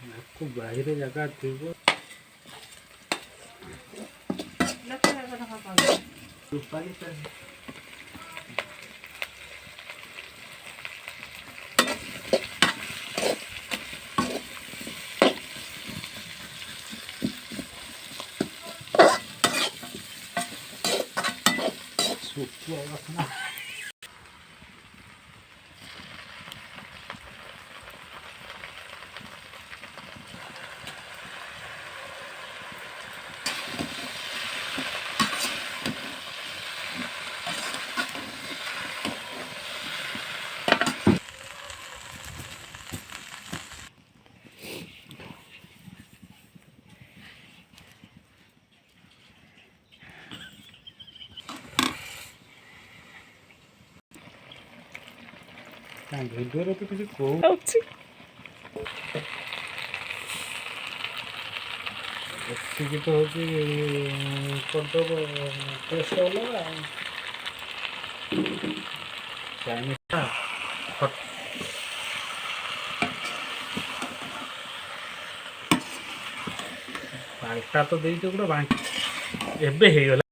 ଆକୁ ବାহিରେ ଜାଗା ଥିବ ଶୁଖିବା କଥା। ଭିଡ଼ିଓରେ ତ କିଛି କହୁଛି ଏତିକି ତ ହେଉଛି କରିଦେବ ଟେଷ୍ଟ ଅଲଗା ଚାଇନିଜଟା ବାଣ୍ଟା ତ ଦେଇଛ ଗୋଟେ ଏବେ ହେଇଗଲା।